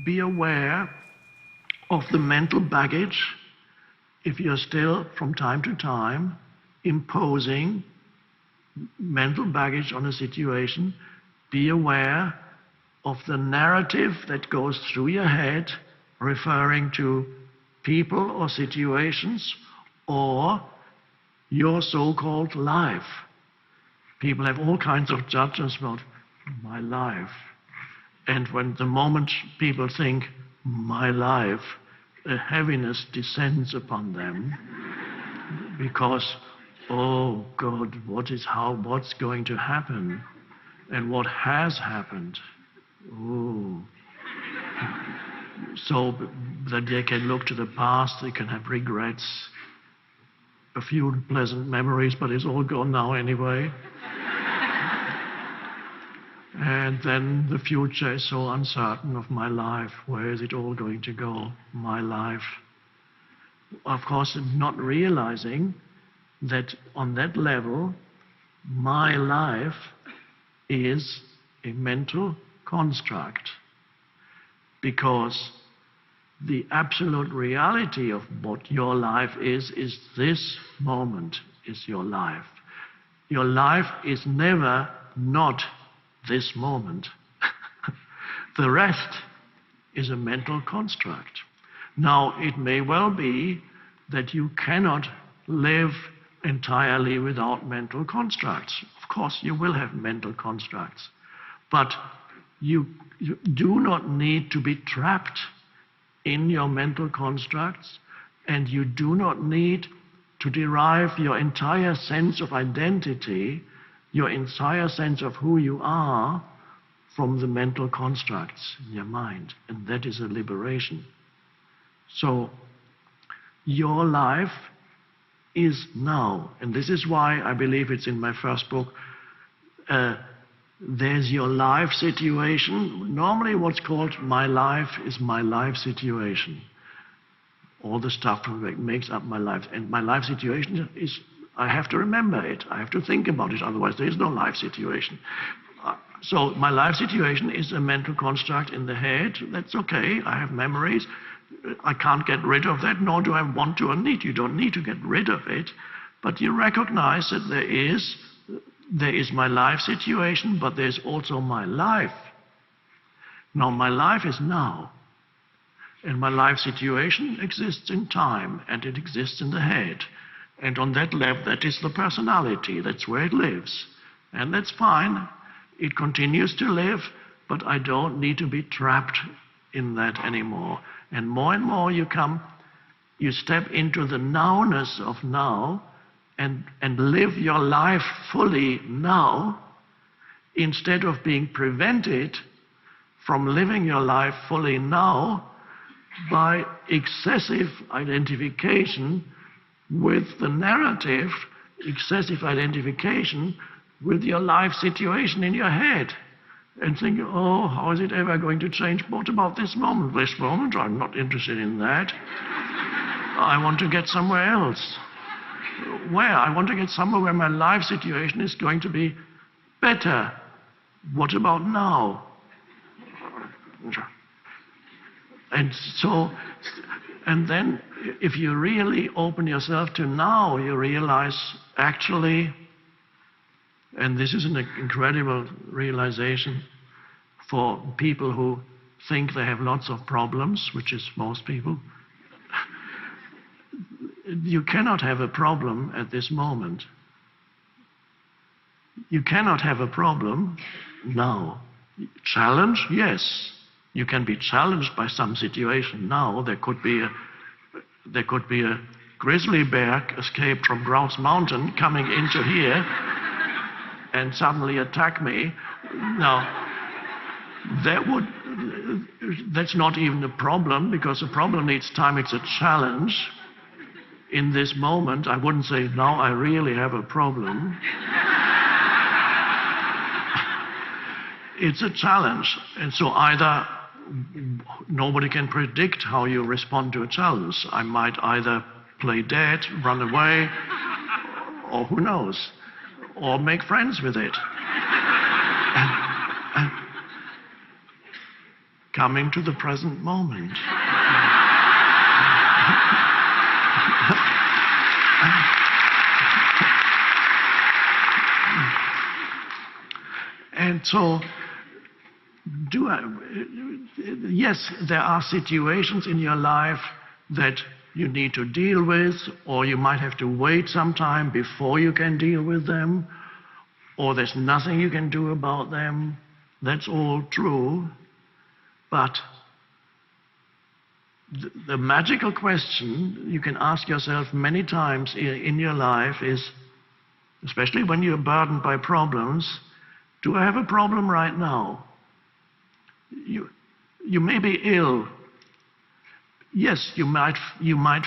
be aware of the mental baggage if you're still, from time to time, imposing mental baggage on a situation. Be aware of the narrative that goes through your head referring to people or situations or your so-called life. People have all kinds of judgments about my life. And when the moment people think, my life, a heaviness descends upon them because, oh God, what's going to happen? And what has happened? Oh. So that they can look to the past, they can have regrets, a few pleasant memories, but it's all gone now anyway. And then the future is so uncertain of my life. Where is it all going to go? My life. Of course, not realizing that on that level, my life is a mental construct. Because the absolute reality of what your life is this moment is your life. Your life is never not this moment. The rest is a mental construct. Now, it may well be that you cannot live entirely without mental constructs. Of course, you will have mental constructs. But you do not need to be trapped in your mental constructs, and you do not need to derive your entire sense of identity, your entire sense of who you are, from the mental constructs in your mind. And that is a liberation. So, your life is now. And this is why I believe it's in my first book, there's your life situation. Normally what's called my life is my life situation. All the stuff that makes up my life. And my life situation is, I have to remember it. I have to think about it. Otherwise there is no life situation. So my life situation is a mental construct in the head. That's okay. I have memories. I can't get rid of that, nor do I want to or need. You don't need to get rid of it. But you recognize that there is my life situation, but there's also my life. Now, my life is now. And my life situation exists in time, and it exists in the head. And on that level, that is the personality. That's where it lives. And that's fine. It continues to live, but I don't need to be trapped in that anymore. And more you step into the nowness of now, and live your life fully now, instead of being prevented from living your life fully now by excessive identification with the narrative, excessive identification with your life situation in your head. And think, oh, how is it ever going to change? What about this moment? This moment, I'm not interested in that. I want to get somewhere else. Where? I want to get somewhere where my life situation is going to be better. What about now? And then if you really open yourself to now, you realize actually, and this is an incredible realization for people who think they have lots of problems, which is most people. You cannot have a problem at this moment. You cannot have a problem now. Challenge? Yes. You can be challenged by some situation now. There could be a grizzly bear escaped from Grouse Mountain coming into here and suddenly attack me. Now, that's not even a problem, because a problem needs time. It's a challenge. In this moment, I wouldn't say, now I really have a problem. It's a challenge. And so either nobody can predict how you respond to a challenge. I might either play dead, run away, or who knows, or make friends with it. coming to the present moment. And so, yes, there are situations in your life that you need to deal with, or you might have to wait some time before you can deal with them, or there's nothing you can do about them. That's all true. But the magical question you can ask yourself many times in your life is, especially when you're burdened by problems, do I have a problem right now? You may be ill. Yes, you might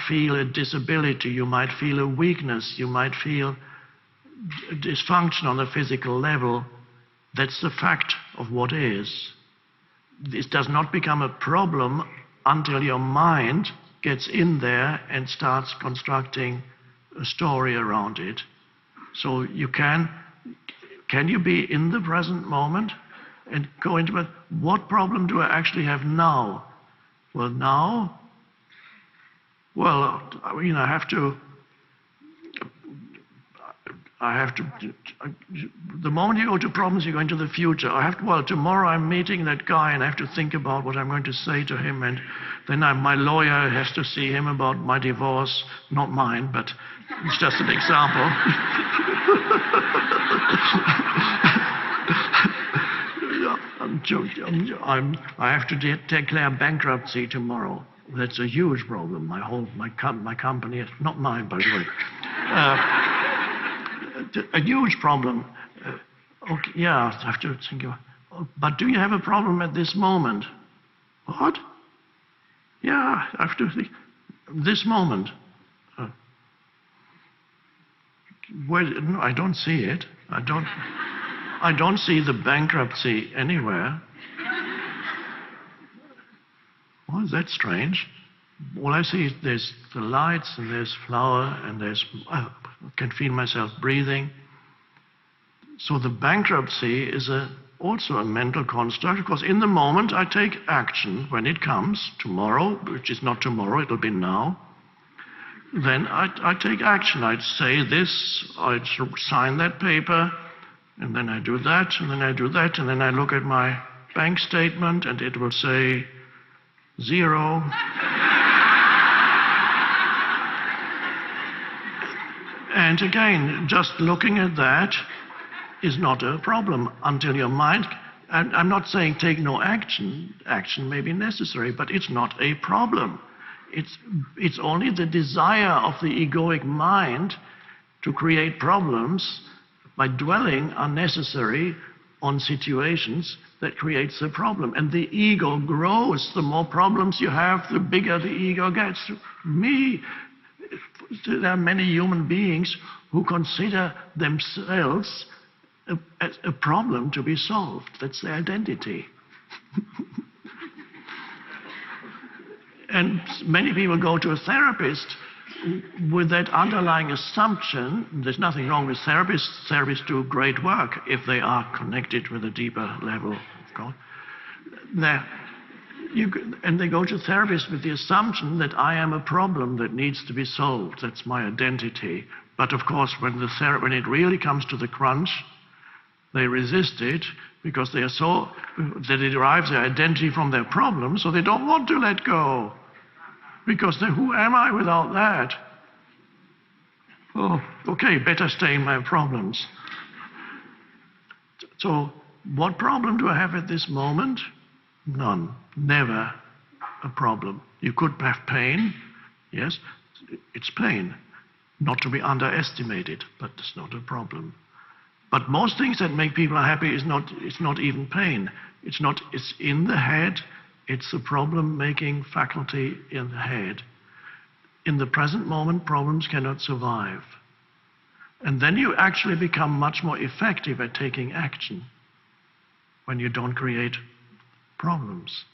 feel a disability, you might feel a weakness, you might feel dysfunction on a physical level. That's the fact of what is. This does not become a problem until your mind gets in there and starts constructing a story around it. So you can you be in the present moment and go into it? What problem do I actually have now? Well, now, I have to, the moment you go to problems, you go into the future. Tomorrow I'm meeting that guy and I have to think about what I'm going to say to him, and then my lawyer has to see him about my divorce, not mine, but it's just an example. I have to declare bankruptcy tomorrow. That's a huge problem. My company, not mine, by the way. A huge problem. Okay, yeah, I have to think about. But do you have a problem at this moment? What? Yeah, I have to think. This moment. No, I don't see it. I don't see the bankruptcy anywhere. Well, is that strange? All I see is there's the lights and there's flower and I can feel myself breathing. So the bankruptcy is also a mental construct, because in the moment I take action. When it comes, tomorrow, which is not tomorrow, it'll be now, then I take action. I'd say this, I'd sign that paper, and then I do that, and then I do that, and then I look at my bank statement and it will say 0. And again, just looking at that is not a problem until your mind, and I'm not saying take no action. Action may be necessary, but it's not a problem. It's only the desire of the egoic mind to create problems by dwelling unnecessary on situations that creates the problem. And the ego grows. The more problems you have, the bigger the ego gets. There are many human beings who consider themselves as a problem to be solved. That's their identity. And many people go to a therapist with that underlying assumption. There's nothing wrong with therapists. Therapists do great work if they are connected with a deeper level of God. And they go to therapists with the assumption that I am a problem that needs to be solved. That's my identity. But of course, when it really comes to the crunch, they resist it because they they derive their identity from their problem, so they don't want to let go. Because who am I without that? Oh, okay, better stay in my problems. So, what problem do I have at this moment? None. Never a problem. You could have pain. Yes, it's pain. Not to be underestimated, but it's not a problem. But most things that make people happy it's not even pain. It's in the head. It's the problem-making faculty in the head. In the present moment, problems cannot survive. And then you actually become much more effective at taking action when you don't create problems.